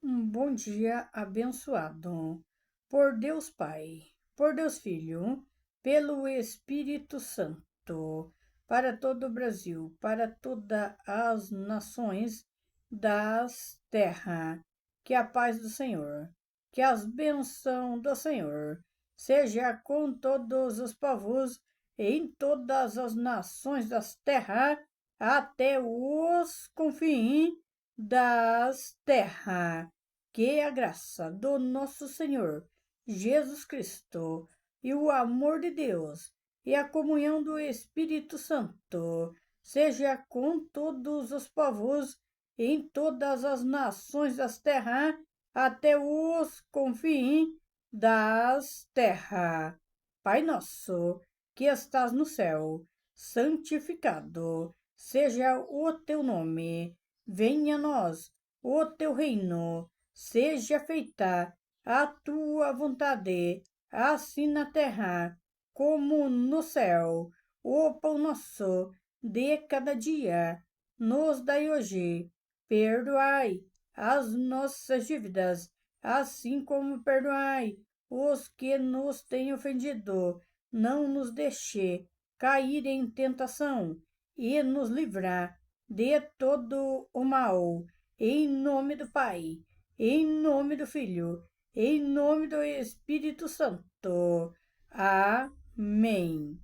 Um bom dia abençoado por Deus Pai, por Deus Filho, pelo Espírito Santo, para todo o Brasil, para todas as nações das terras. Que a paz do Senhor, que as bênçãos do Senhor seja com todos os povos em todas as nações das terras, até os confins das terras. Que a graça do nosso Senhor Jesus Cristo e o amor de Deus e a comunhão do Espírito Santo seja com todos os povos em todas as nações das terras até os confins das terras. Pai nosso, que estás no céu, santificado seja o teu nome. Venha a nós o teu reino, seja feita a tua vontade, assim na terra como no céu. O pão nosso de cada dia nos dai hoje. Perdoai as nossas dívidas, assim como perdoai os que nos têm ofendido. Não nos deixe cair em tentação e nos livrar de todo o mal. Em nome do Pai, em nome do Filho, em nome do Espírito Santo. Amém.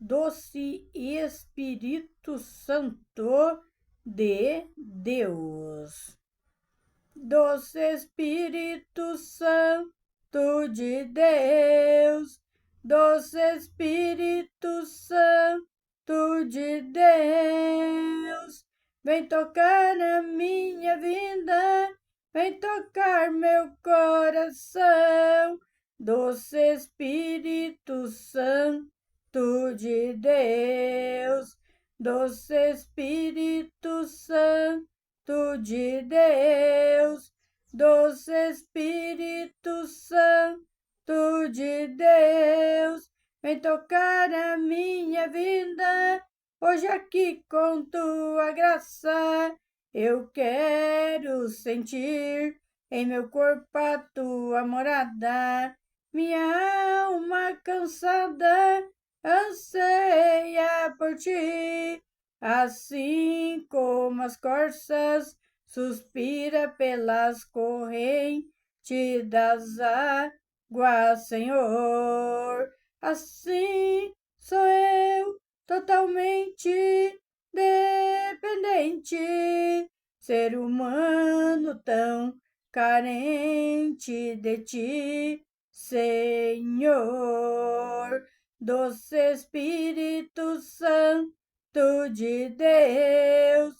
Doce Espírito Santo de Deus. Doce Espírito Santo de Deus. Doce Espírito Santo de Deus. Vem tocar na minha vida, vem tocar meu coração. Doce Espírito Santo de Deus, doce Espírito Santo de Deus, doce Espírito Santo de Deus, vem tocar a minha vida. Hoje aqui com tua graça, eu quero sentir em meu corpo a tua morada. Minha alma cansada anseia por ti, assim como as corças suspira pelas correntes das águas, Senhor. Assim sou eu, totalmente dependente, ser humano tão carente de ti, Senhor. Doce Espírito Santo de Deus,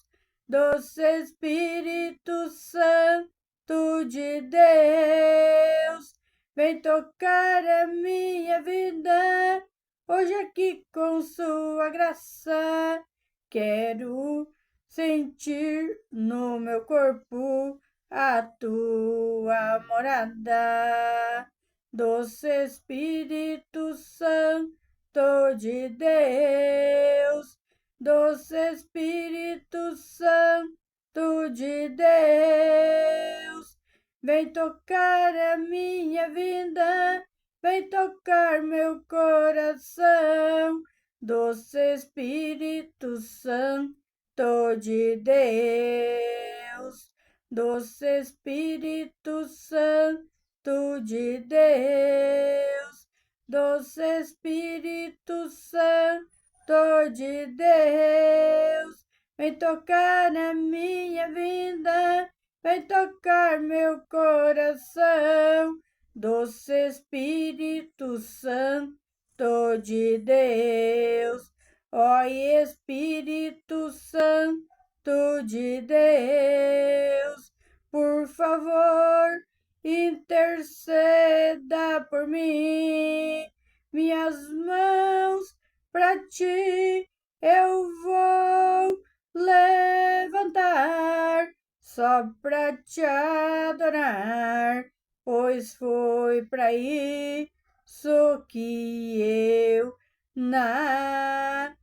doce Espírito Santo de Deus, vem tocar a minha vida. Hoje aqui com sua graça, quero sentir no meu corpo a tua morada. Doce Espírito Santo de Deus, doce Espírito Santo de Deus, vem tocar a minha vida, vem tocar meu coração. Doce Espírito Santo de Deus, doce Espírito Santo de Deus, doce Espírito Santo de Deus, vem tocar na minha vida, vem tocar meu coração. Doce Espírito Santo de Deus, ó Espírito Santo de Deus, por favor, interceda por mim. Minhas mãos para ti eu vou levantar, só para te adorar, pois foi para isso que eu nasci.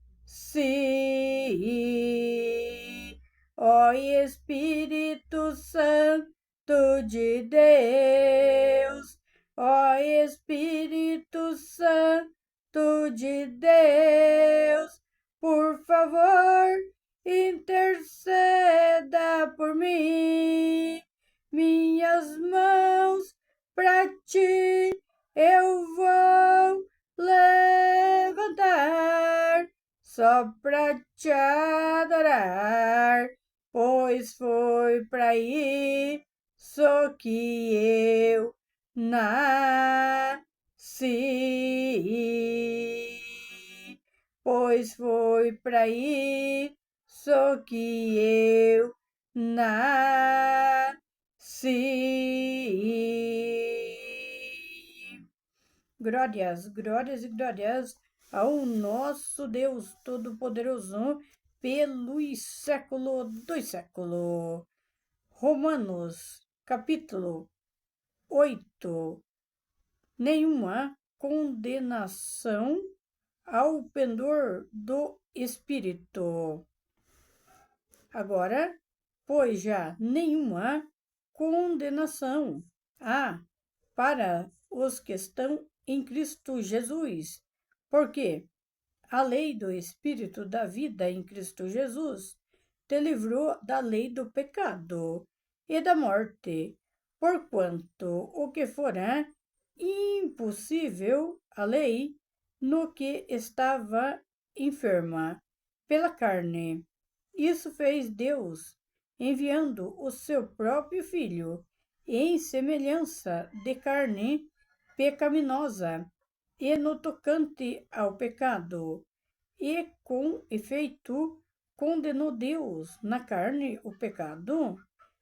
Ó Espírito Santo de Deus, ó Espírito Santo de Deus, por favor, interceda por mim. Minhas mãos para ti eu vou levantar, só pra te adorar, pois foi pra isso que eu nasci. Pois foi pra isso que eu nasci. Glórias, glórias e glórias ao nosso Deus Todo-Poderoso pelos séculos dos séculos. Romanos, capítulo 8. Nenhuma condenação ao pendor do Espírito. Agora, pois já nenhuma condenação há para os que estão em Cristo Jesus, porque a lei do Espírito da vida em Cristo Jesus te livrou da lei do pecado e da morte, porquanto o que fora impossível à lei, no que estava enferma pela carne, isso fez Deus, enviando o seu próprio Filho, em semelhança de carne pecaminosa, e no tocante ao pecado, e com efeito condenou Deus na carne o pecado,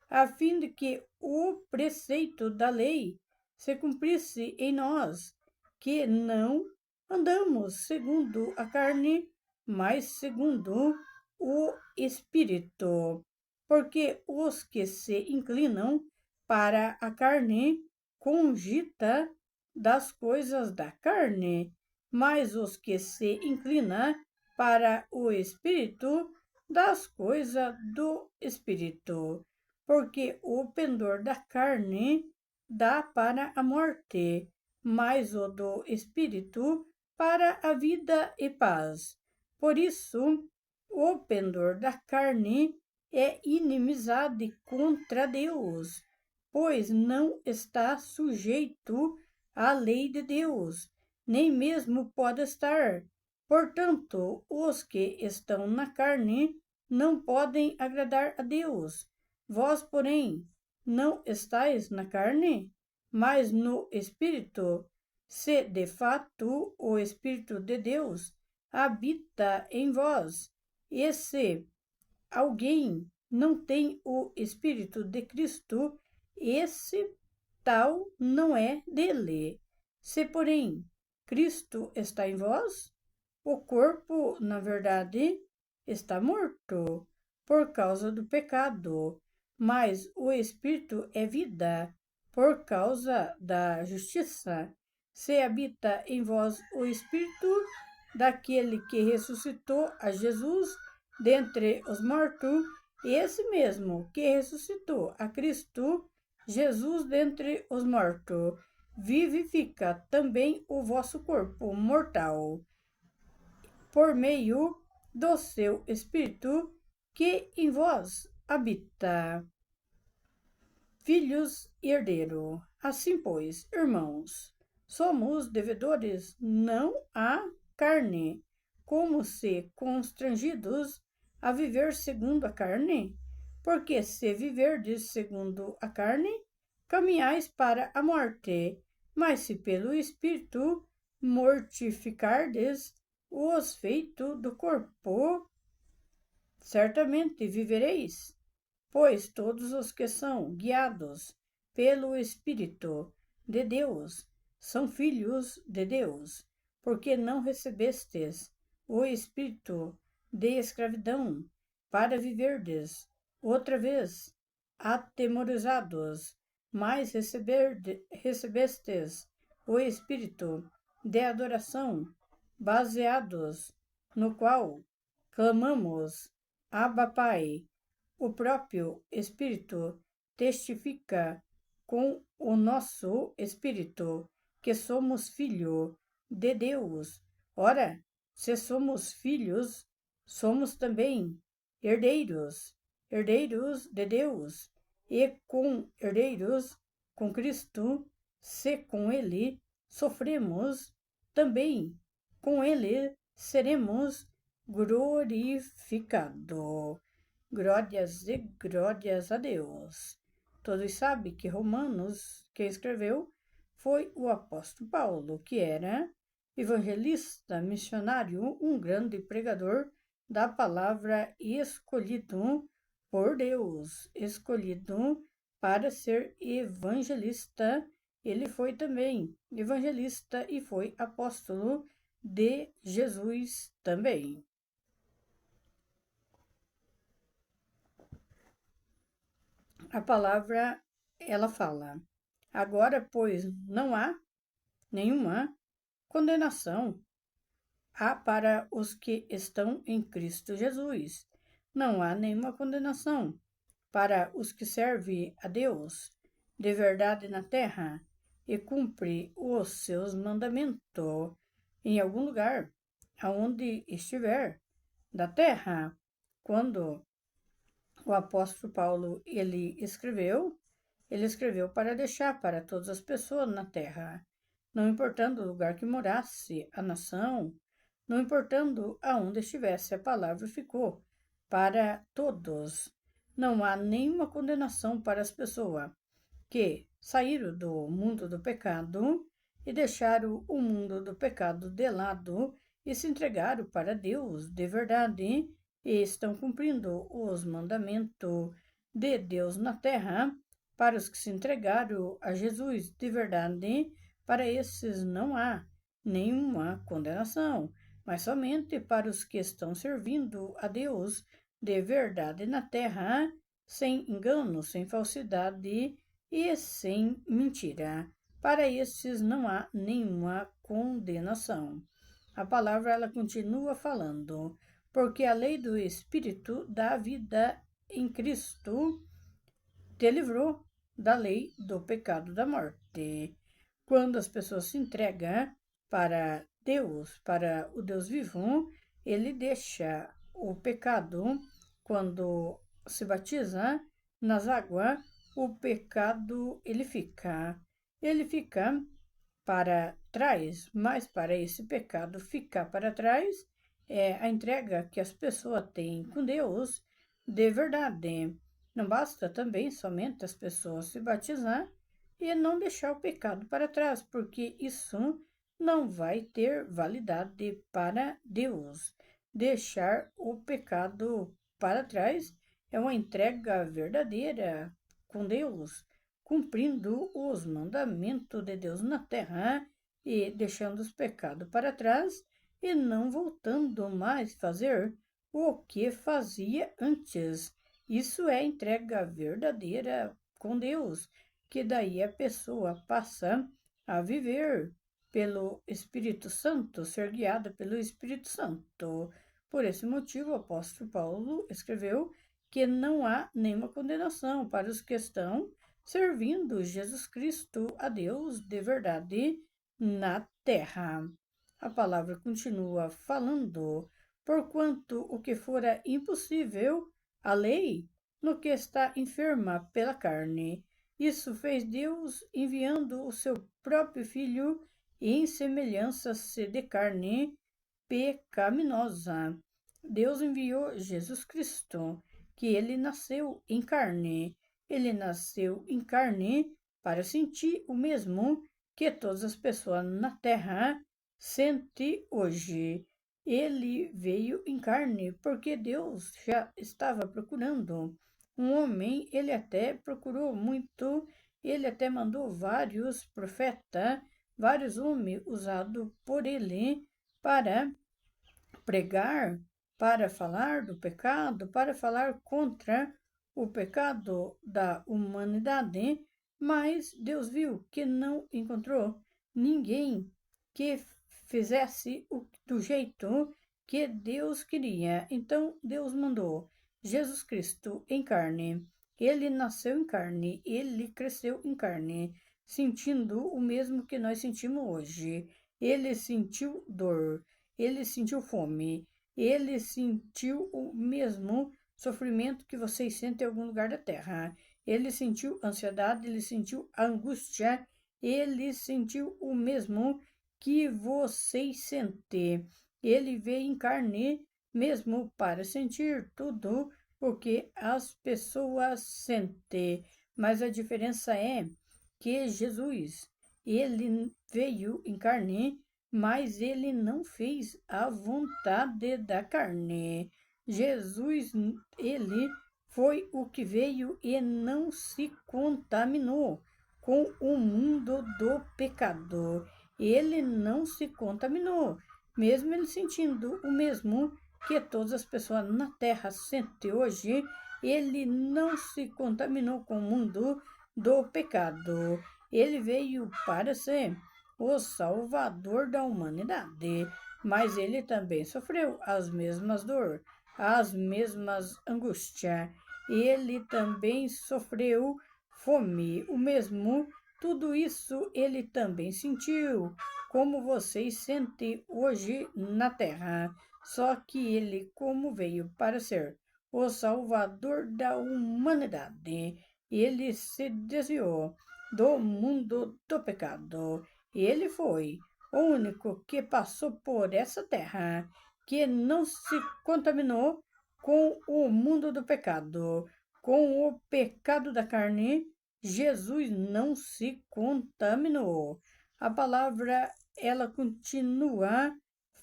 a fim de que o preceito da lei se cumprisse em nós, que não andamos segundo a carne, mas segundo o Espírito. Porque os que se inclinam para a carne cogita das coisas da carne, mas os que se inclinam para o Espírito, das coisas do Espírito. Porque o pendor da carne dá para a morte, mas o do Espírito para a vida e paz. Por isso, o pendor da carne é inimizade contra Deus, pois não está sujeito à lei de Deus, nem mesmo pode estar. Portanto, os que estão na carne não podem agradar a Deus. Vós, porém, não estáis na carne, mas no Espírito, se de fato o Espírito de Deus habita em vós. E se alguém não tem o Espírito de Cristo, esse tal não é dele. Se, porém, Cristo está em vós, o corpo, na verdade, está morto por causa do pecado, mas o Espírito é vida por causa da justiça. Se habita em vós o Espírito daquele que ressuscitou a Jesus dentre os mortos, esse mesmo que ressuscitou a Cristo Jesus dentre os mortos, vivifica também o vosso corpo mortal, por meio do seu Espírito que em vós habita. Filhos e herdeiro. Assim, pois, irmãos, somos devedores não à carne, como se constrangidos a viver segundo a carne? Porque se viverdes segundo a carne, caminhais para a morte, mas se pelo Espírito mortificardes os feitos do corpo, certamente vivereis. Pois todos os que são guiados pelo Espírito de Deus são filhos de Deus, porque não recebestes o espírito de escravidão para viverdes outra vez atemorizados, mas recebestes o espírito de adoração, baseados no qual clamamos: Abba, Pai. O próprio Espírito testifica com o nosso espírito, que somos filho de Deus. Ora, se somos filhos, somos também herdeiros, herdeiros de Deus, e com-herdeiros com Cristo, se com Ele sofremos, também com Ele seremos glorificados. Glórias e glórias a Deus. Todos sabem que Romanos, que escreveu, foi o apóstolo Paulo, que era evangelista, missionário, um grande pregador da palavra, escolhido por Deus, escolhido para ser evangelista. Ele foi também evangelista e foi apóstolo de Jesus também. A palavra, ela fala: agora, pois, não há nenhuma condenação há para os que estão em Cristo Jesus. Não há nenhuma condenação para os que servem a Deus de verdade na terra e cumpre os seus mandamentos em algum lugar, aonde estiver da terra. Quando o apóstolo Paulo ele escreveu para deixar para todas as pessoas na terra, não importando o lugar que morasse, a nação, não importando aonde estivesse, a palavra ficou para todos. Não há nenhuma condenação para as pessoas que saíram do mundo do pecado e deixaram o mundo do pecado de lado e se entregaram para Deus de verdade e estão cumprindo os mandamentos de Deus na terra. Para os que se entregaram a Jesus de verdade, para esses não há nenhuma condenação, mas somente para os que estão servindo a Deus de verdade na terra, sem engano, sem falsidade e sem mentira. Para esses não há nenhuma condenação. A palavra ela continua falando, porque a lei do Espírito da vida em Cristo te livrou da lei do pecado da morte. Quando as pessoas se entregam para Deus, para o Deus vivo, ele deixa o pecado. Quando se batiza nas águas, o pecado ele fica para trás, mas para esse pecado ficar para trás é a entrega que as pessoas têm com Deus de verdade. Não basta também somente as pessoas se batizar e não deixar o pecado para trás, porque isso não vai ter validade para Deus. Deixar o pecado para trás é uma entrega verdadeira com Deus, cumprindo os mandamentos de Deus na terra e deixando os pecados para trás e não voltando mais fazer o que fazia antes. Isso é entrega verdadeira com Deus, que daí a pessoa passa a viver pelo Espírito Santo, ser guiada pelo Espírito Santo. Por esse motivo, o apóstolo Paulo escreveu que não há nenhuma condenação para os que estão servindo Jesus Cristo, a Deus de verdade na terra. A palavra continua falando, porquanto o que fora impossível a lei, no que está enferma pela carne. Isso fez Deus enviando o seu próprio Filho em semelhança-se de carne pecaminosa. Deus enviou Jesus Cristo, que ele nasceu em carne. Ele nasceu em carne para sentir o mesmo que todas as pessoas na terra sentem hoje. Ele veio em carne porque Deus já estava procurando um homem. Ele até procurou muito, ele até mandou vários profetas, vários homens usados por ele para pregar, para falar do pecado, para falar contra o pecado da humanidade, mas Deus viu que não encontrou ninguém que fizesse do jeito que Deus queria. Então Deus mandou Jesus Cristo em carne. ele nasceu em carne, ele cresceu em carne, sentindo o mesmo que nós sentimos hoje. Ele sentiu dor, ele sentiu fome, ele sentiu o mesmo sofrimento que vocês sentem em algum lugar da terra. Ele sentiu ansiedade, ele sentiu angústia, ele sentiu o mesmo que vocês sentem. Ele veio em carne mesmo para sentir tudo o que as pessoas sentem. Mas a diferença é que Jesus, ele veio em carne, mas ele não fez a vontade da carne. Jesus, ele foi o que veio e não se contaminou com o mundo do pecado. Ele não se contaminou, mesmo ele sentindo o mesmo que todas as pessoas na Terra sentem hoje, ele não se contaminou com o mundo do pecado. Ele veio para ser o Salvador da humanidade, mas ele também sofreu as mesmas dores, as mesmas angústias. Ele também sofreu fome, o mesmo, tudo isso ele também sentiu, como vocês sentem hoje na terra. Só que ele, como veio para ser o Salvador da humanidade, ele se desviou do mundo do pecado. Ele foi o único que passou por essa terra, que não se contaminou com o mundo do pecado, com o pecado da carne. Jesus não se contaminou. A palavra, ela continua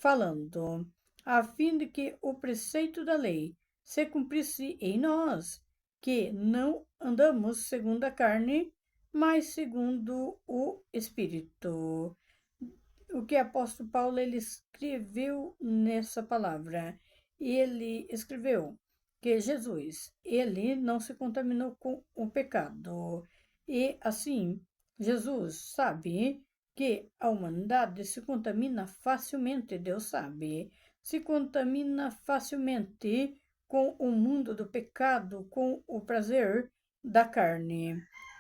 falando, a fim de que o preceito da lei se cumprisse em nós, que não andamos segundo a carne, mas segundo o Espírito. O que o apóstolo Paulo ele escreveu nessa palavra? Ele escreveu que Jesus, ele não se contaminou com o pecado. E assim, Jesus sabe que a humanidade se contamina facilmente, Deus sabe, se contamina facilmente com o mundo do pecado, com o prazer da carne.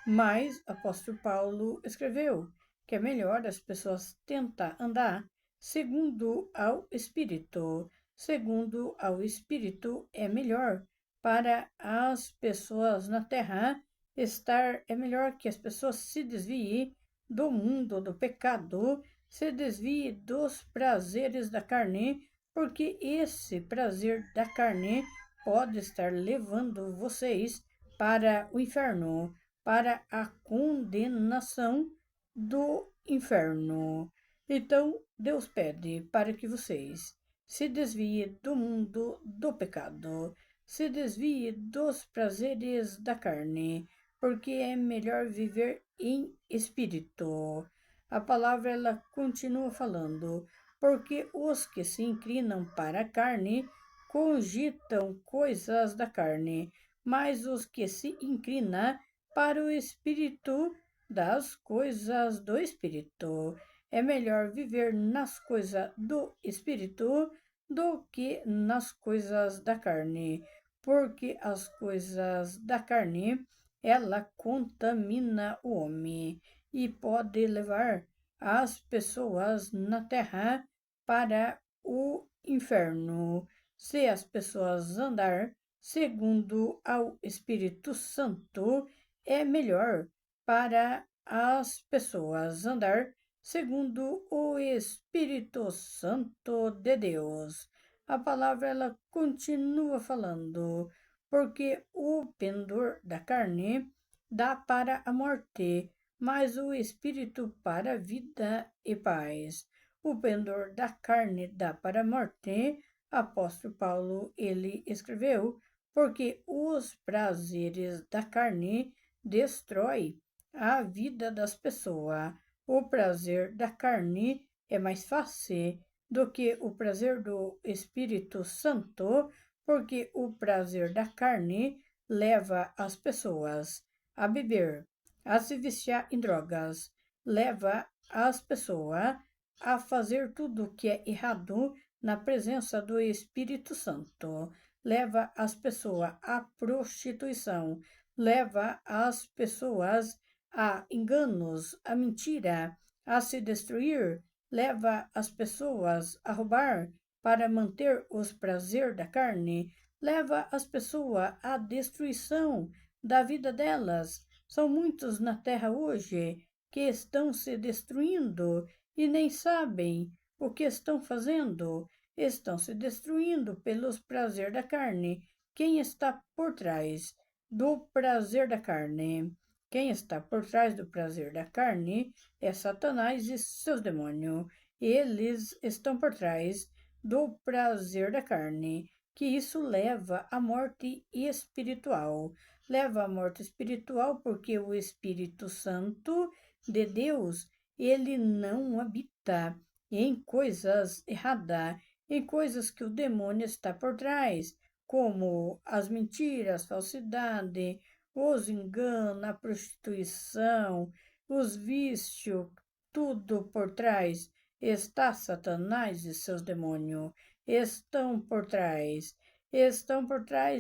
Mas o apóstolo Paulo escreveu que é melhor as pessoas tentar andar segundo ao Espírito. Segundo ao Espírito é melhor para as pessoas na terra estar, é melhor que as pessoas se desviem do mundo do pecado, se desviem dos prazeres da carne, porque esse prazer da carne pode estar levando vocês para o inferno, para a condenação do inferno. Então, Deus pede para que vocês se desviem do mundo do pecado, se desviem dos prazeres da carne, porque é melhor viver em espírito. A palavra ela continua falando, porque os que se inclinam para a carne cogitam coisas da carne, mas os que se inclinam para o espírito das coisas do Espírito. É melhor viver nas coisas do Espírito do que nas coisas da carne, porque as coisas da carne, ela contamina o homem e pode levar as pessoas na terra para o inferno. Se as pessoas andar segundo ao Espírito Santo, é melhor para as pessoas andar segundo o Espírito Santo de Deus. A palavra ela continua falando, porque o pendor da carne dá para a morte, mas o Espírito para a vida e paz. O pendor da carne dá para a morte, apóstolo Paulo ele escreveu, porque os prazeres da carne destrói a vida das pessoas. O prazer da carne é mais fácil do que o prazer do Espírito Santo, porque o prazer da carne leva as pessoas a beber, a se viciar em drogas, leva as pessoas a fazer tudo que é errado na presença do Espírito Santo, leva as pessoas à prostituição, leva as pessoas a enganos, a mentira, a se destruir, leva as pessoas a roubar para manter os prazeres da carne, leva as pessoas à destruição da vida delas. São muitos na terra hoje que estão se destruindo e nem sabem o que estão fazendo. Estão se destruindo pelos prazeres da carne. Quem está por trás do prazer da carne? Quem está por trás do prazer da carne é Satanás e seus demônios. Eles estão por trás do prazer da carne, que isso leva à morte espiritual. Leva à morte espiritual porque o Espírito Santo de Deus, ele não habita em coisas erradas, em coisas que o demônio está por trás, como as mentiras, falsidade, os enganos, a prostituição, os vícios, tudo por trás está Satanás e seus demônios. Estão por trás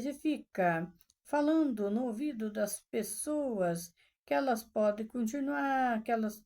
e fica falando no ouvido das pessoas que elas podem continuar, que elas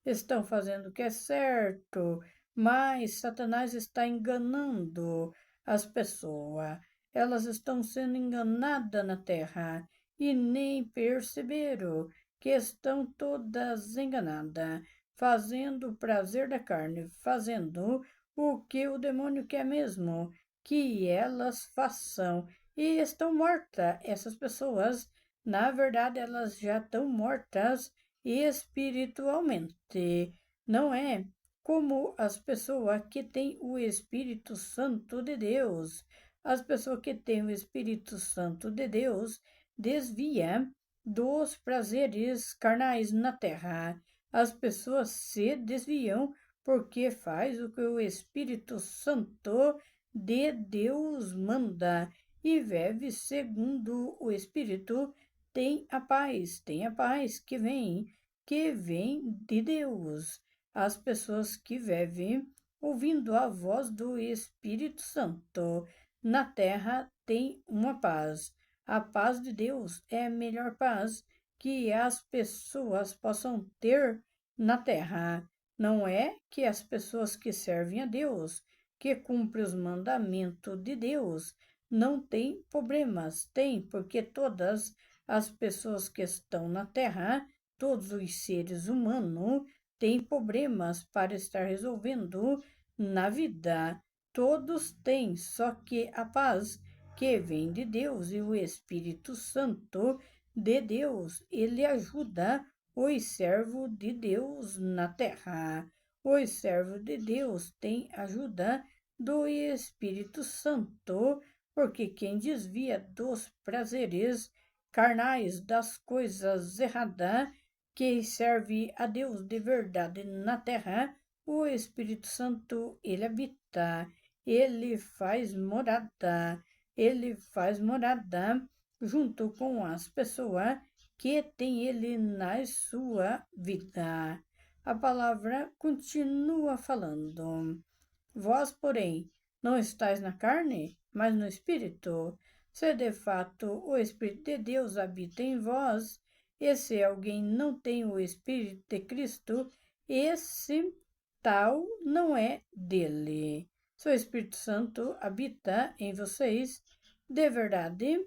estão fazendo o que é certo, mas Satanás está enganando as pessoas. Elas estão sendo enganadas na terra e nem perceberam que estão todas enganadas, fazendo o prazer da carne, fazendo o que o demônio quer mesmo que elas façam. E estão mortas. Essas pessoas, na verdade, elas já estão mortas espiritualmente. Não é como as pessoas que têm o Espírito Santo de Deus. As pessoas que têm o Espírito Santo de Deus desviam dos prazeres carnais na terra. As pessoas se desviam porque faz o que o Espírito Santo de Deus manda e vive segundo o Espírito. Tem a paz que vem de Deus. As pessoas que vivem ouvindo a voz do Espírito Santo na terra têm uma paz. A paz de Deus é a melhor paz que as pessoas possam ter na terra. Não é que as pessoas que servem a Deus, que cumprem os mandamentos de Deus, não têm problemas. Tem, porque todas as pessoas que estão na terra, todos os seres humanos, têm problemas para estar resolvendo na vida. Todos têm, só que a paz que vem de Deus e o Espírito Santo de Deus, ele ajuda os servos de Deus na terra. Os servos de Deus têm ajuda do Espírito Santo, porque quem desvia dos prazeres carnais, das coisas erradas, que serve a Deus de verdade na terra, o Espírito Santo, ele habita, ele faz morada junto com as pessoas que têm ele na sua vida. A palavra continua falando. Vós, porém, não estáis na carne, mas no Espírito. Se de fato o Espírito de Deus habita em vós, e se alguém não tem o Espírito de Cristo, esse tal não é dele. Se o Espírito Santo habita em vocês, de verdade,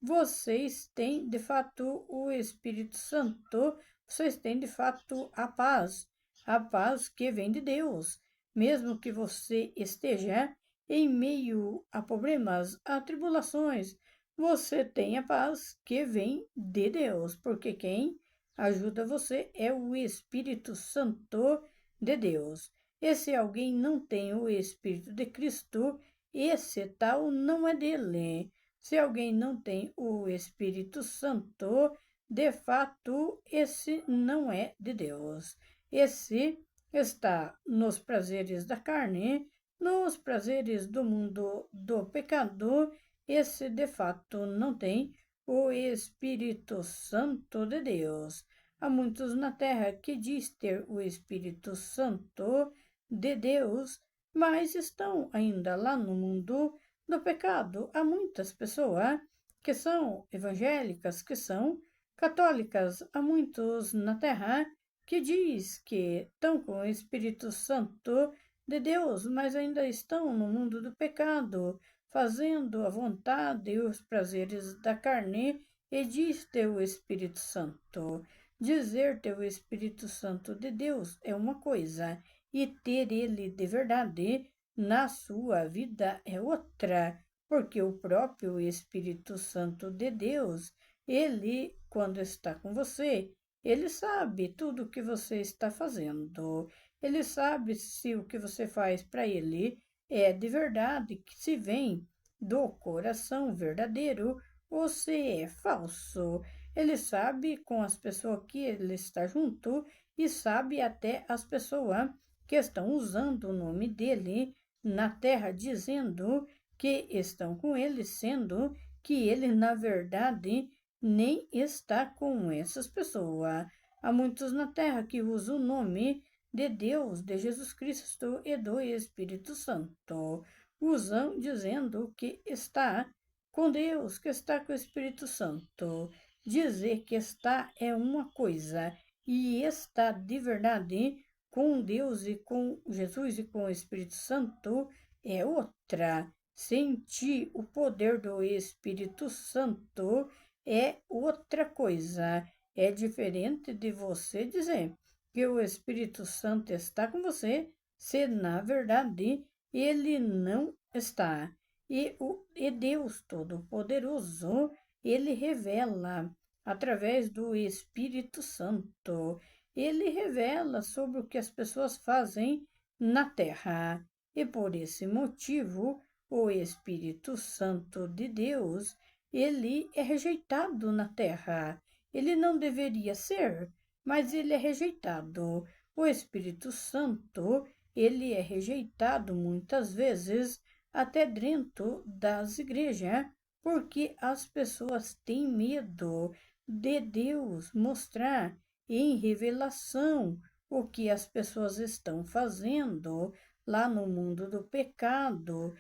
vocês têm de fato o Espírito Santo, vocês têm de fato a paz que vem de Deus. Mesmo que você esteja em meio a problemas, a tribulações, você tem a paz que vem de Deus, porque quem ajuda você é o Espírito Santo de Deus. E se alguém não tem o Espírito de Cristo, esse tal não é dele. Se alguém não tem o Espírito Santo, de fato, esse não é de Deus. Esse está nos prazeres da carne, nos prazeres do mundo do pecado. Esse, de fato, não tem o Espírito Santo de Deus. Há muitos na terra que diz ter o Espírito Santo de Deus, mas estão ainda lá no mundo do pecado. Há muitas pessoas que são evangélicas, que são católicas, há muitos na Terra que diz que estão com o Espírito Santo de Deus, mas ainda estão no mundo do pecado, fazendo a vontade e os prazeres da carne, e diz ter o Espírito Santo. Dizer ter o Espírito Santo de Deus é uma coisa, e ter ele de verdade na sua vida é outra, porque o próprio Espírito Santo de Deus, ele, quando está com você, ele sabe tudo o que você está fazendo. Ele sabe se o que você faz para ele é de verdade, que se vem do coração verdadeiro ou se é falso. Ele sabe com as pessoas que ele está junto e sabe até as pessoas que estão usando o nome dele na terra, dizendo que estão com ele, sendo que ele, na verdade, nem está com essas pessoas. Há muitos na terra que usam o nome de Deus, de Jesus Cristo e do Espírito Santo. Usam dizendo que está com Deus, que está com o Espírito Santo. Dizer que está é uma coisa e está de verdade com Deus e com Jesus e com o Espírito Santo é outra. Sentir o poder do Espírito Santo é outra coisa. É diferente de você dizer que o Espírito Santo está com você, se na verdade ele não está. E Deus Todo-Poderoso, ele revela através do Espírito Santo. Ele revela sobre o que as pessoas fazem na terra. E por esse motivo, o Espírito Santo de Deus, ele é rejeitado na terra. Ele não deveria ser, mas ele é rejeitado. O Espírito Santo, ele é rejeitado muitas vezes até dentro das igrejas, porque as pessoas têm medo de Deus mostrar em revelação o que as pessoas estão fazendo lá no mundo do pecado.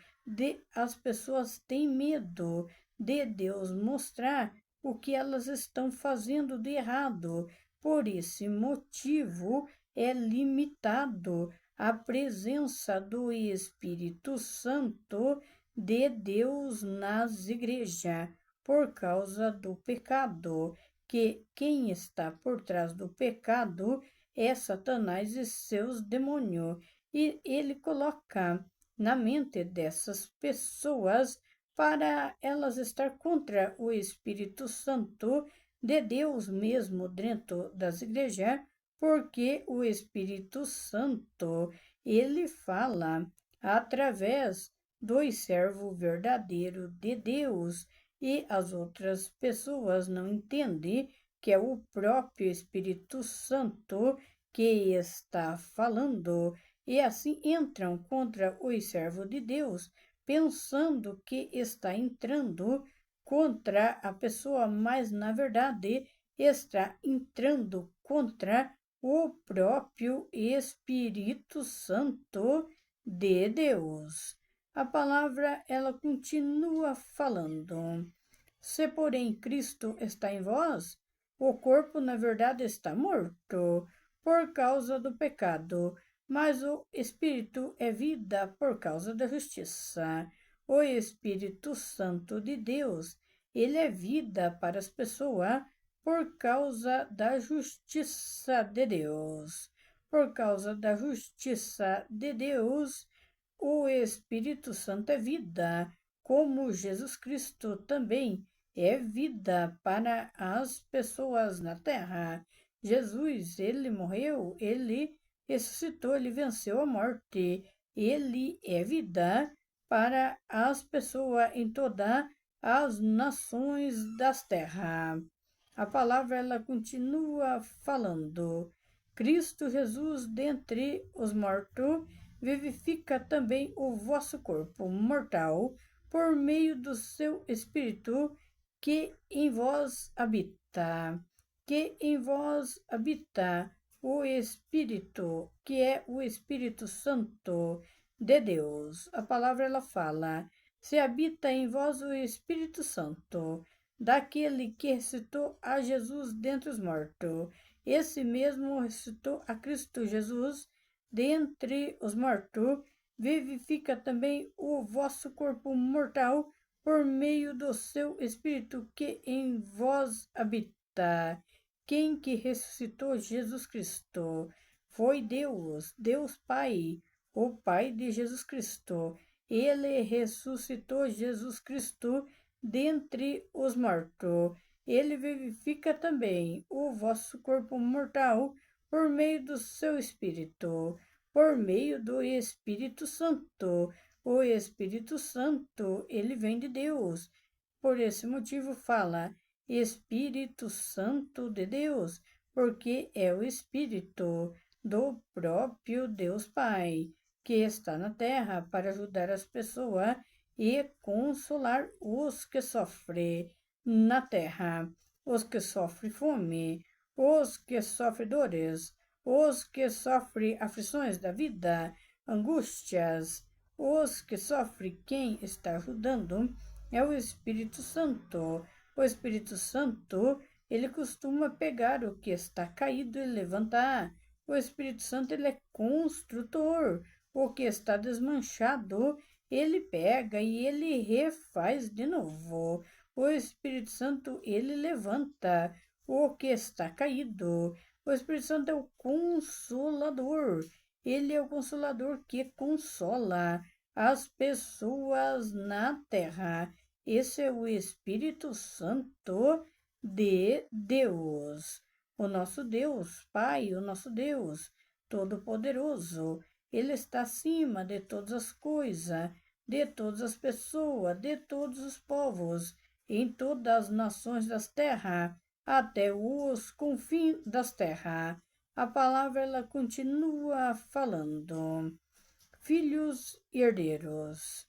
As pessoas têm medo de Deus mostrar o que elas estão fazendo de errado. Por esse motivo, é limitado a presença do Espírito Santo de Deus nas igrejas por causa do pecado, que quem está por trás do pecado é Satanás e seus demônios, e ele coloca na mente dessas pessoas para elas estar contra o Espírito Santo de Deus mesmo dentro das igrejas, porque o Espírito Santo, ele fala através do servo verdadeiro de Deus e as outras pessoas não entendem que é o próprio Espírito Santo que está falando e assim entram contra o servo de Deus, pensando que está entrando contra a pessoa, mas na verdade está entrando contra o próprio Espírito Santo de Deus. A palavra ela continua falando. Se porém Cristo está em vós, o corpo na verdade está morto por causa do pecado, mas o Espírito é vida por causa da justiça. O Espírito Santo de Deus, ele é vida para as pessoas por causa da justiça de Deus. Por causa da justiça de Deus, o Espírito Santo é vida, como Jesus Cristo também é vida para as pessoas na terra. Jesus, ele morreu, ele ressuscitou, ele venceu a morte. Ele é vida para as pessoas em todas as nações das terras. A palavra ela continua falando. Cristo Jesus dentre os mortos vivifica também o vosso corpo mortal por meio do seu Espírito que em vós habita. Que em vós habita o Espírito, que é o Espírito Santo de Deus. A palavra ela fala: se habita em vós o Espírito Santo. daquele que ressuscitou a Jesus dentre os mortos. Esse mesmo ressuscitou a Cristo Jesus dentre os mortos, vivifica também o vosso corpo mortal por meio do seu Espírito que em vós habita. Quem que ressuscitou Jesus Cristo? Foi Deus, Deus Pai, o Pai de Jesus Cristo. Ele ressuscitou Jesus Cristo dentre os mortos. Ele vivifica também o vosso corpo mortal por meio do seu Espírito, por meio do Espírito Santo. O Espírito Santo, ele vem de Deus. Por esse motivo fala Espírito Santo de Deus, porque é o Espírito do próprio Deus Pai, que está na terra para ajudar as pessoas e consolar os que sofrem na terra, os que sofrem fome, os que sofrem dores, os que sofrem aflições da vida, angústias, os que sofrem. Quem está ajudando é o Espírito Santo. O Espírito Santo, ele costuma pegar o que está caído e levantar. O Espírito Santo, ele é construtor. O que está desmanchado, ele pega e ele refaz de novo. O Espírito Santo, ele levanta o que está caído. O Espírito Santo é o consolador. Ele é o consolador que consola as pessoas na terra. Esse é o Espírito Santo de Deus. O nosso Deus, Pai, o nosso Deus Todo-Poderoso. Ele está acima de todas as coisas, de todas as pessoas, de todos os povos, em todas as nações das terras, até os confins das terras. A palavra ela continua falando. Filhos e herdeiros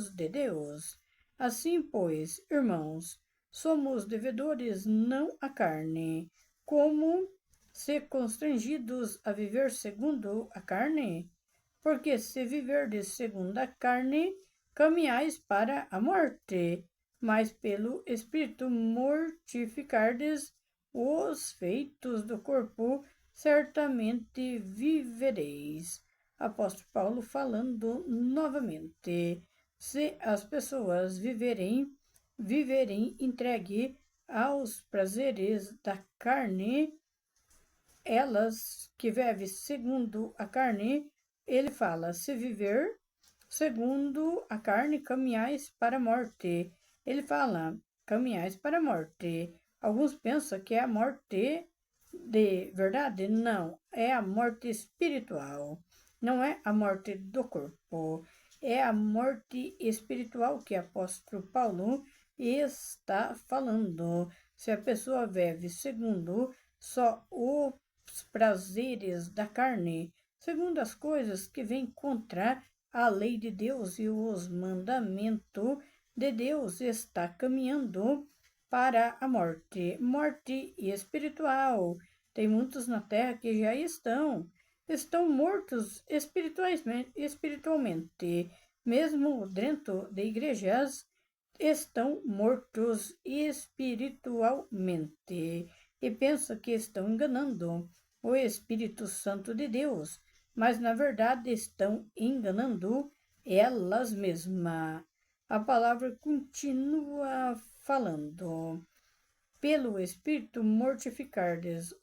de Deus. Assim, pois, irmãos, somos devedores não à carne, como se constrangidos a viver segundo a carne? Porque se viverdes segundo a carne, caminhais para a morte, mas pelo Espírito mortificardes os feitos do corpo, certamente vivereis. Apóstolo Paulo falando novamente. Se as pessoas viverem entregue aos prazeres da carne, elas que vivem segundo a carne, ele fala, se viver segundo a carne, caminhais para a morte. Ele fala, caminhais para a morte. Alguns pensam que é a morte de verdade. Não, é a morte espiritual. Não é a morte do corpo. É a morte espiritual que o apóstolo Paulo está falando. Se a pessoa vive segundo só os prazeres da carne, segundo as coisas que vêm contra a lei de Deus e os mandamentos de Deus, está caminhando para a morte espiritual. Tem muitos na terra que já estão mortos espiritualmente, mesmo dentro de igrejas, estão mortos espiritualmente e pensam que estão enganando o Espírito Santo de Deus, mas na verdade estão enganando elas mesmas. A palavra continua falando. Pelo Espírito mortificardes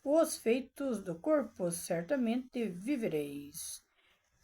os feitos do corpo, certamente vivereis.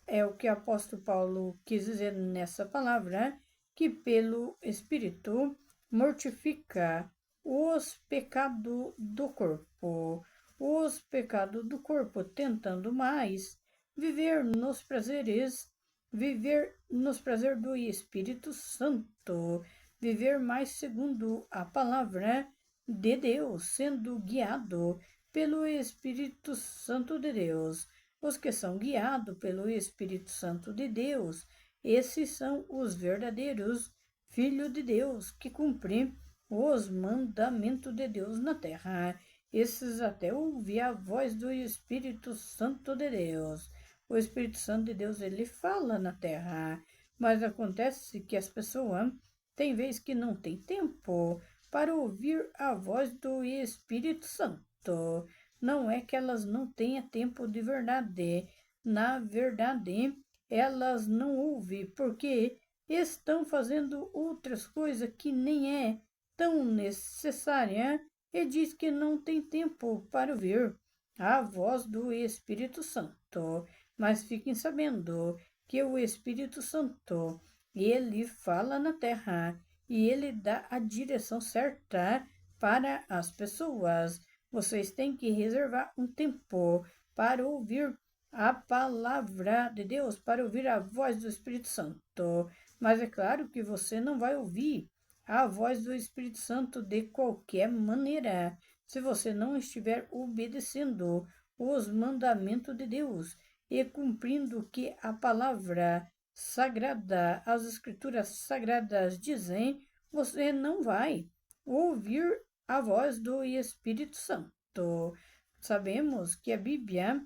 É o que o apóstolo Paulo quis dizer nessa palavra, que pelo Espírito mortifica os pecados do corpo. Os pecados do corpo, tentando mais viver nos prazeres do Espírito Santo, viver mais segundo a palavra de Deus, sendo guiado pelo Espírito Santo de Deus. Os que são guiados pelo Espírito Santo de Deus, esses são os verdadeiros filhos de Deus, que cumprem os mandamentos de Deus na terra. Esses até ouvem a voz do Espírito Santo de Deus. O Espírito Santo de Deus, ele fala na terra, mas acontece que as pessoas tem vez que não tem tempo para ouvir a voz do Espírito Santo. Não é que elas não tenham tempo de verdade. Na verdade, elas não ouvem porque estão fazendo outras coisas que nem é tão necessária e diz que não tem tempo para ouvir a voz do Espírito Santo. Mas fiquem sabendo que o Espírito Santo, ele fala na terra e ele dá a direção certa para as pessoas. Vocês têm que reservar um tempo para ouvir a palavra de Deus, para ouvir a voz do Espírito Santo. Mas é claro que você não vai ouvir a voz do Espírito Santo de qualquer maneira, se você não estiver obedecendo os mandamentos de Deus e cumprindo o que a palavra sagrada, as escrituras sagradas dizem, você não vai ouvir a voz do Espírito Santo. Sabemos que a Bíblia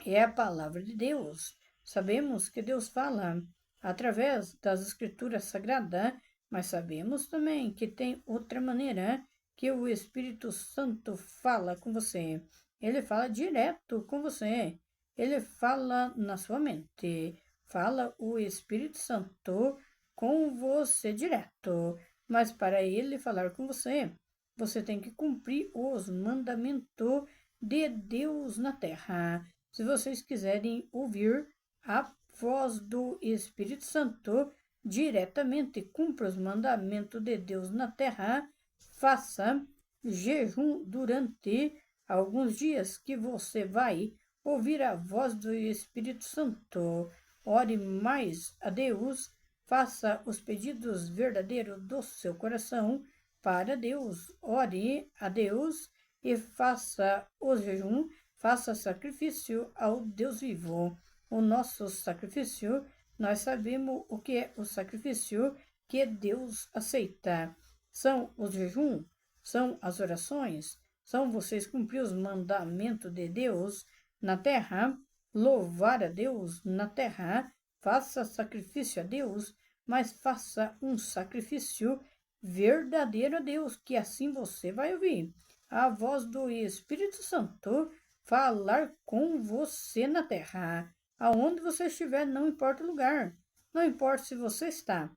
é a palavra de Deus. Sabemos que Deus fala através das escrituras sagradas, mas sabemos também que tem outra maneira que o Espírito Santo fala com você. Ele fala direto com você. Ele fala na sua mente. Fala o Espírito Santo com você direto. Mas para ele falar com você, você tem que cumprir os mandamentos de Deus na terra. Se vocês quiserem ouvir a voz do Espírito Santo diretamente, cumpra os mandamentos de Deus na terra, faça jejum durante alguns dias que você vai ouvir a voz do Espírito Santo. Ore mais a Deus, faça os pedidos verdadeiros do seu coração para Deus. Ore a Deus e faça o jejum, faça sacrifício ao Deus vivo. O nosso sacrifício, nós sabemos o que é o sacrifício que Deus aceita. São os jejum, são as orações, são vocês cumprir os mandamentos de Deus na terra, louvar a Deus na terra, faça sacrifício a Deus, mas faça um sacrifício verdadeiro a Deus, que assim você vai ouvir a voz do Espírito Santo falar com você na terra. Aonde você estiver, não importa o lugar. Não importa se você está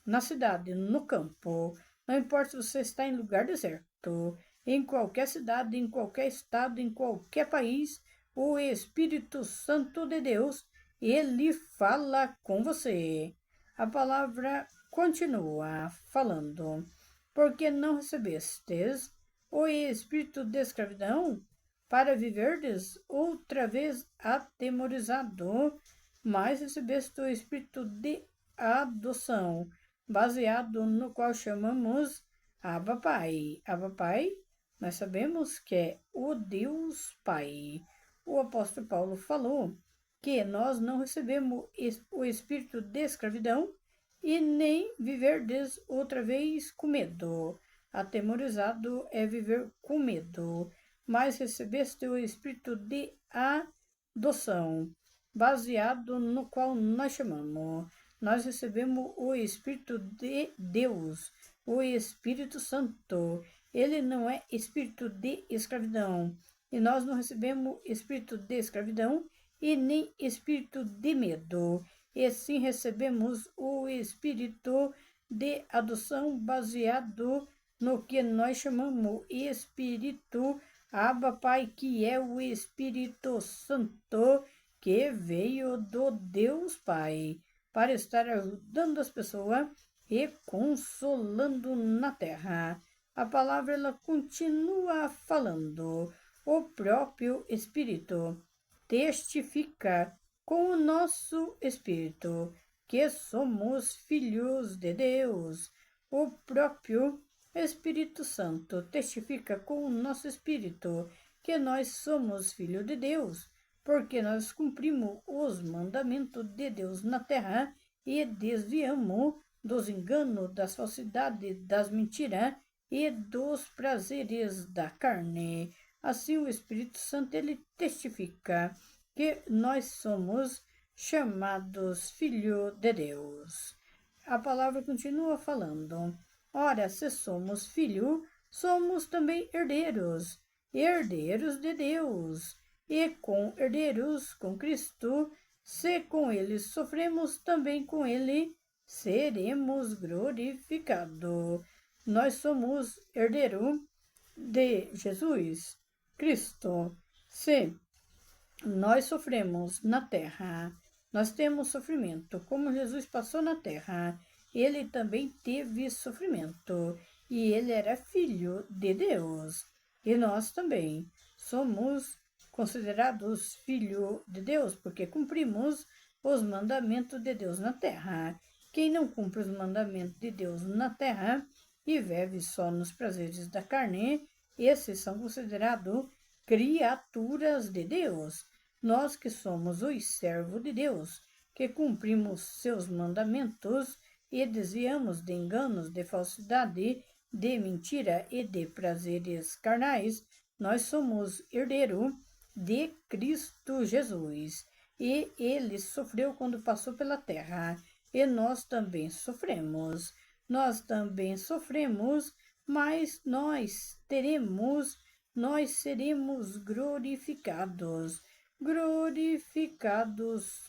na cidade, no campo. Não importa se você está em lugar deserto. Em qualquer cidade, em qualquer estado, em qualquer país, o Espírito Santo de Deus, ele fala com você. A palavra continua falando. Porque não recebestes o espírito de escravidão para viverdes outra vez atemorizado, mas recebeste o espírito de adoção, baseado no qual chamamos Abba Pai. Abba Pai, nós sabemos que é o Deus Pai. O apóstolo Paulo falou que nós não recebemos o espírito de escravidão e nem viverdes outra vez com medo. Atemorizado é viver com medo, mas recebeste o espírito de adoção, baseado no qual nós chamamos. Nós recebemos o Espírito de Deus, o Espírito Santo. Ele não é espírito de escravidão. E nós não recebemos espírito de escravidão e nem espírito de medo. E sim recebemos o espírito de adoção baseado no que nós chamamos Espírito Abba Pai, que é o Espírito Santo que veio do Deus Pai para estar ajudando as pessoas e consolando na terra. A palavra ela continua falando. O próprio Espírito testifica com o nosso espírito que somos filhos de Deus. O próprio Espírito Santo testifica com o nosso espírito que nós somos filhos de Deus, porque nós cumprimos os mandamentos de Deus na terra e desviamos dos enganos, das falsidades, das mentiras e dos prazeres da carne. Assim o Espírito Santo ele testifica que nós somos chamados filhos de Deus. a palavra continua falando. Ora, se somos filho, somos também herdeiros, herdeiros de Deus, e com-herdeiros com Cristo, se com ele sofremos, também com ele seremos glorificados. Nós somos herdeiro de Jesus Cristo. Se nós sofremos na terra, nós temos sofrimento. Como Jesus passou na terra, ele também teve sofrimento. E ele era filho de Deus. E nós também somos considerados filho de Deus, porque cumprimos os mandamentos de Deus na terra. Quem não cumpre os mandamentos de Deus na terra e vive só nos prazeres da carne, esses são considerados criaturas de Deus. Nós que somos os servos de Deus, que cumprimos seus mandamentos e desviamos de enganos, de falsidade, de mentira e de prazeres carnais, nós somos herdeiro de Cristo Jesus. E ele sofreu quando passou pela terra, e nós também sofremos. Nós também sofremos, mas nós seremos glorificados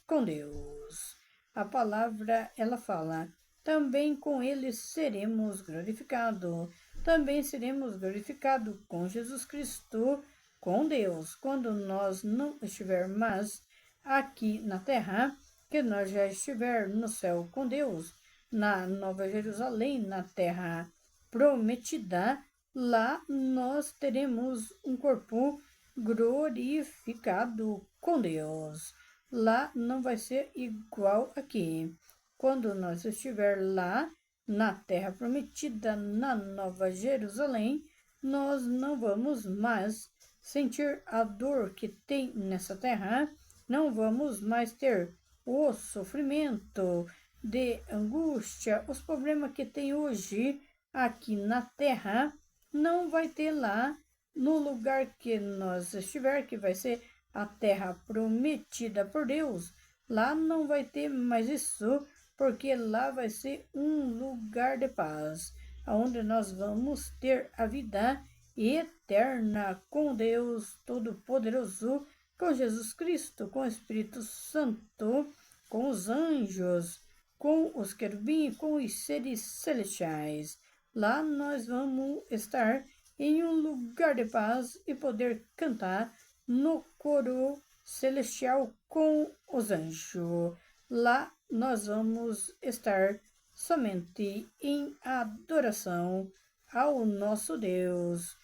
com Deus. A palavra, ela fala, também com ele seremos glorificados. Também seremos glorificados com Jesus Cristo, com Deus. Quando nós não estivermos mais aqui na terra, que nós já estivermos no céu com Deus, na Nova Jerusalém, na terra prometida, lá nós teremos um corpo glorificado com Deus. Lá não vai ser igual aqui. Quando nós estiver lá na terra prometida, na Nova Jerusalém, nós não vamos mais sentir a dor que tem nessa terra, não vamos mais ter o sofrimento de angústia, os problemas que tem hoje aqui na terra, não vai ter lá no lugar que nós estiver, que vai ser a terra prometida por Deus. Lá não vai ter mais isso, porque lá vai ser um lugar de paz, onde nós vamos ter a vida eterna com Deus Todo-Poderoso, com Jesus Cristo, com o Espírito Santo, com os anjos, com os querubins, com os seres celestiais. Lá nós vamos estar em um lugar de paz e poder cantar no coro celestial com os anjos. Lá nós vamos estar somente em adoração ao nosso Deus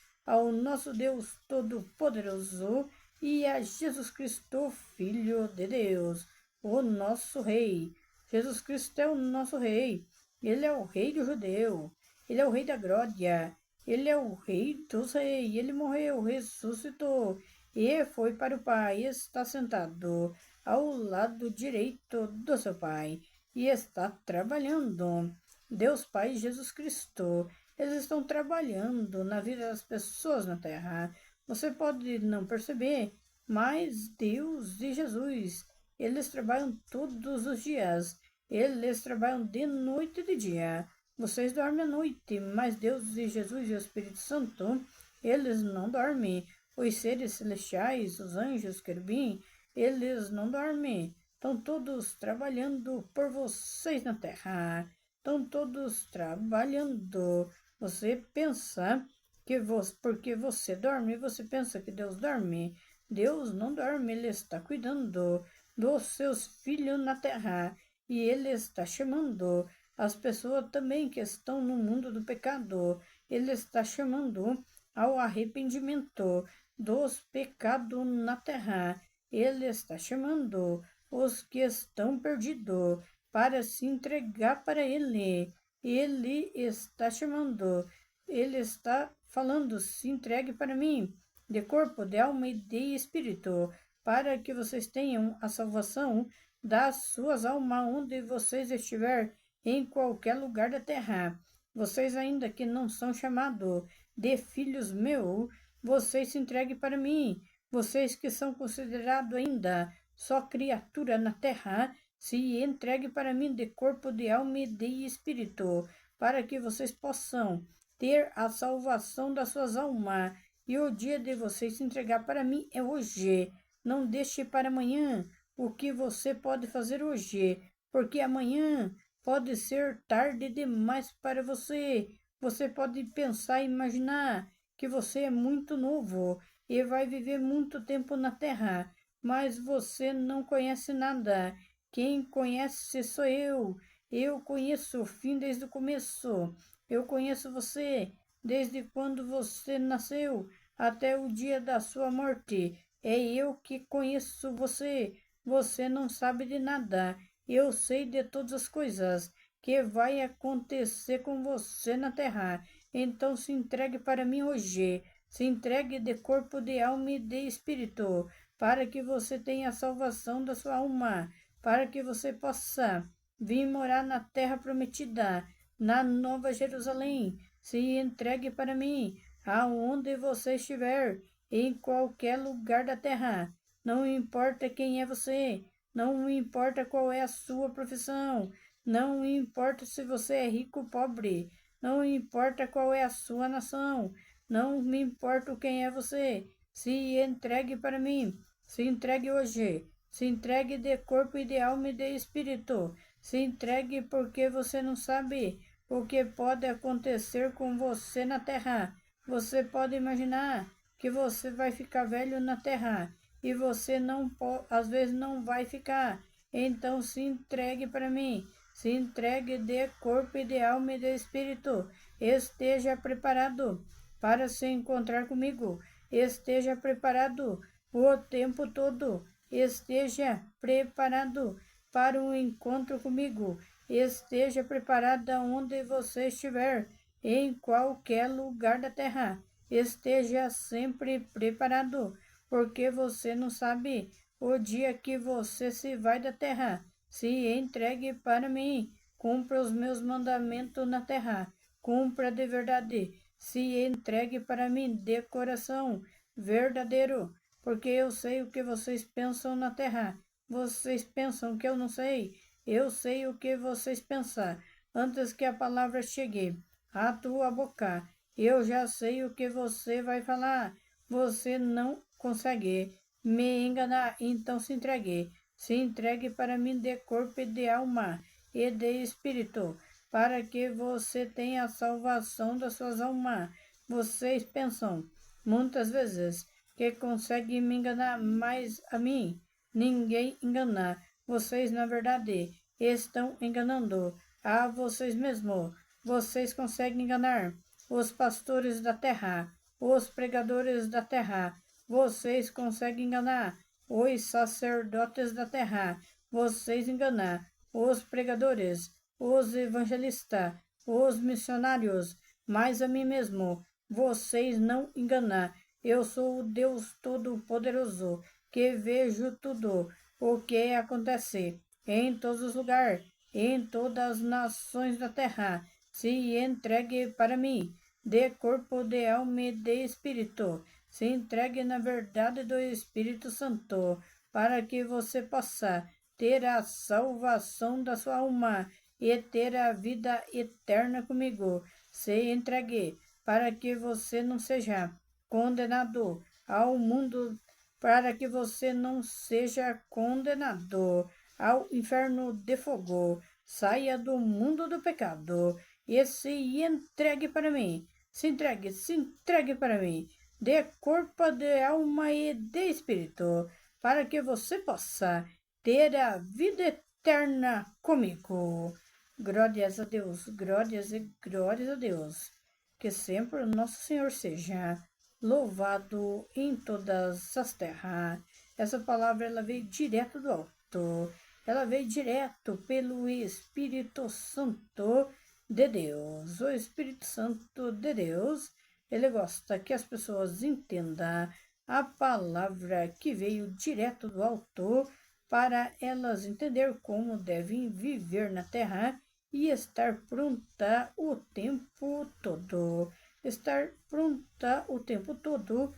Todo-Poderoso e a Jesus Cristo, Filho de Deus, o nosso Rei. Jesus Cristo é o nosso Rei. Ele é o Rei do judeu. Ele é o Rei da glória. Ele é o Rei dos reis. Ele morreu, ressuscitou e foi para o Pai. Está sentado ao lado direito do seu Pai e está trabalhando. Deus Pai e Jesus Cristo, eles estão trabalhando na vida das pessoas na terra. Você pode não perceber, mas Deus e Jesus, eles trabalham todos os dias. Eles trabalham de noite e de dia. Vocês dormem à noite, mas Deus e Jesus e o Espírito Santo, eles não dormem. Os seres celestiais, os anjos, querubim, eles não dormem. Estão todos trabalhando por vocês na terra. Estão todos trabalhando. Você pensa que porque você dorme, você pensa que Deus dorme. Deus não dorme, Ele está cuidando dos seus filhos na terra. E Ele está chamando as pessoas também que estão no mundo do pecado. Ele está chamando ao arrependimento dos pecados na terra. Ele está chamando os que estão perdidos para se entregar para Ele. Ele está chamando, Ele está falando, se entregue para mim, de corpo, de alma e de espírito, para que vocês tenham a salvação das suas almas onde vocês estiverem, em qualquer lugar da terra. Vocês ainda que não são chamados de filhos meus, vocês se entreguem para mim. Vocês que são considerados ainda só criatura na terra, se entregue para mim de corpo, de alma e de espírito, para que vocês possam ter a salvação das suas almas. E o dia de vocês se entregar para mim é hoje. Não deixe para amanhã o que você pode fazer hoje, porque amanhã pode ser tarde demais para você. Você pode pensar e imaginar que você é muito novo e vai viver muito tempo na Terra, mas você não conhece nada. Quem conhece sou eu. Eu conheço o fim desde o começo. Eu conheço você desde quando você nasceu até o dia da sua morte. É eu que conheço você. Você não sabe de nada. Eu sei de todas as coisas que vai acontecer com você na terra. Então se entregue para mim hoje. Se entregue de corpo, de alma e de espírito, para que você tenha a salvação da sua alma, para que você possa vir morar na terra prometida, na Nova Jerusalém. Se entregue para mim, aonde você estiver, em qualquer lugar da terra. Não importa quem é você, não importa qual é a sua profissão, não importa se você é rico ou pobre, não importa qual é a sua nação, não me importa quem é você. Se entregue para mim. Se entregue hoje. Se entregue de corpo e de alma e de espírito. Se entregue porque você não sabe o que pode acontecer com você na terra. Você pode imaginar que você vai ficar velho na terra e você não às vezes não vai ficar. Então se entregue para mim. Se entregue de corpo e de alma e de espírito. Esteja preparado para se encontrar comigo. Esteja preparado o tempo todo. Esteja preparado para um encontro comigo. Esteja preparado onde você estiver, em qualquer lugar da terra. Esteja sempre preparado, porque você não sabe o dia que você se vai da terra. Se entregue para mim. Cumpra os meus mandamentos na terra. Cumpra de verdade. Se entregue para mim de coração verdadeiro, porque eu sei o que vocês pensam na terra. Vocês pensam que eu não sei. Eu sei o que vocês pensam. Antes que a palavra chegue à tua boca, eu já sei o que você vai falar. Você não consegue me enganar, então se entregue. Se entregue para mim de corpo e de alma e de espírito, para que você tenha a salvação das suas almas. Vocês pensam muitas vezes que conseguem me enganar, mas a mim ninguém engana. Vocês, na verdade, estão enganando a vocês mesmos. Vocês conseguem enganar os pastores da terra, os pregadores da terra. Vocês conseguem enganar os sacerdotes da terra. Vocês enganam os pregadores, os evangelistas, os missionários, mas a mim mesmo vocês não enganam. Eu sou o Deus Todo-Poderoso, que vejo tudo o que acontece em todos os lugares, em todas as nações da terra. Se entregue para mim, de corpo, de alma e de espírito. Se entregue na verdade do Espírito Santo, para que você possa ter a salvação da sua alma e ter a vida eterna comigo. Se entregue para que você não seja condenado ao mundo, para que você não seja condenado ao inferno de fogo. Saia do mundo do pecado e se entregue para mim. Se entregue para mim, de corpo, de alma e de espírito, para que você possa ter a vida eterna comigo. Glórias a Deus, glórias e glórias a Deus. Que sempre o nosso Senhor seja louvado em todas as terras. Essa palavra ela veio direto do alto. Ela veio direto pelo Espírito Santo de Deus. O Espírito Santo de Deus, ele gosta que as pessoas entendam a palavra que veio direto do alto para elas entender como devem viver na terra e estar pronta o tempo todo. Estar pronta o tempo todo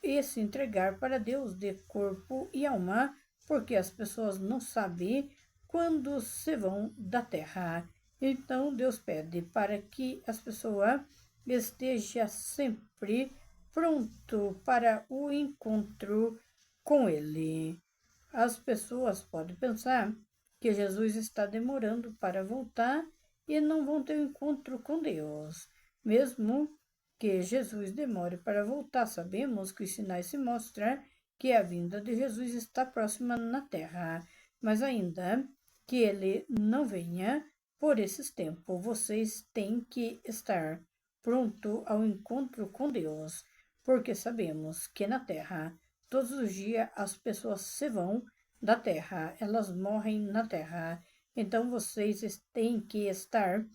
e se entregar para Deus de corpo e alma, porque as pessoas não sabem quando se vão da terra. Então, Deus pede para que as pessoas estejam sempre pronto para o encontro com Ele. As pessoas podem pensar que Jesus está demorando para voltar e não vão ter um encontro com Deus. Mesmo que Jesus demore para voltar, sabemos que os sinais se mostram que a vinda de Jesus está próxima na terra, mas ainda que ele não venha por esses tempos, vocês têm que estar pronto ao encontro com Deus, porque sabemos que na terra, todos os dias as pessoas se vão da terra, elas morrem na terra. Então vocês têm que estar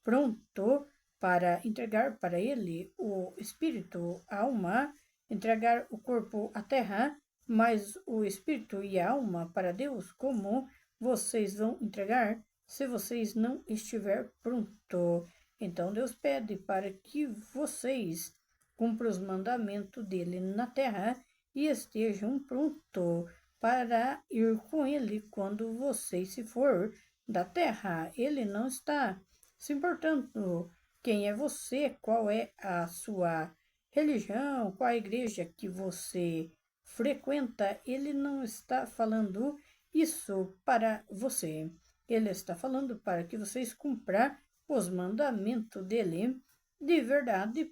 pronto para entregar para ele o espírito, a alma, entregar o corpo à terra, mas o espírito e a alma para Deus, como vocês vão entregar se vocês não estiver pronto? Então Deus pede para que vocês cumpram os mandamentos dele na terra e estejam prontos para ir com ele quando vocês se for da terra. Ele não está se importando quem é você, qual é a sua religião, qual a igreja que você frequenta. Ele não está falando isso para você. Ele está falando para que vocês cumpram os mandamentos dele de verdade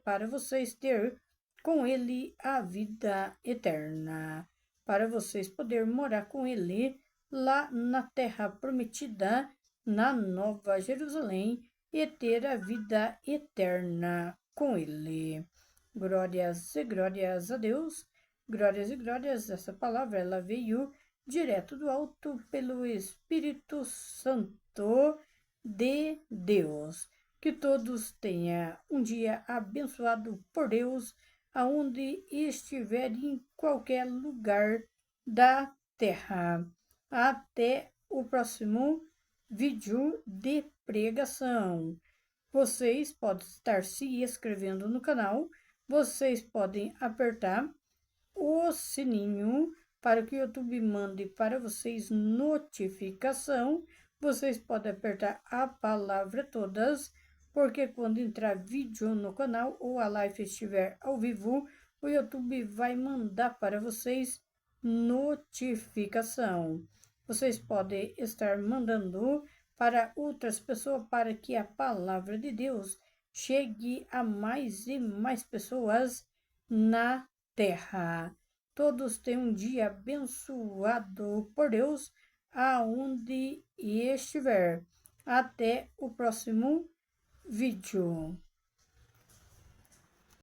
para vocês ter com ele a vida eterna, para vocês poderem morar com ele lá na terra prometida, na Nova Jerusalém, e ter a vida eterna com ele. Glórias e glórias a Deus, glórias e glórias. Essa palavra ela veio direto do alto pelo Espírito Santo de Deus. Que todos tenham um dia abençoado por Deus, aonde estiver em qualquer lugar da terra. Até o próximo vídeo de pregação. Vocês podem estar se inscrevendo no canal, vocês podem apertar o sininho para que o YouTube mande para vocês notificação. Vocês podem apertar a palavra todas, porque quando entrar vídeo no canal ou a live estiver ao vivo, o YouTube vai mandar para vocês notificação. Vocês podem estar mandando para outras pessoas para que a palavra de Deus chegue a mais e mais pessoas na terra. Todos tenham um dia abençoado por Deus, aonde estiver. Até o próximo vídeo.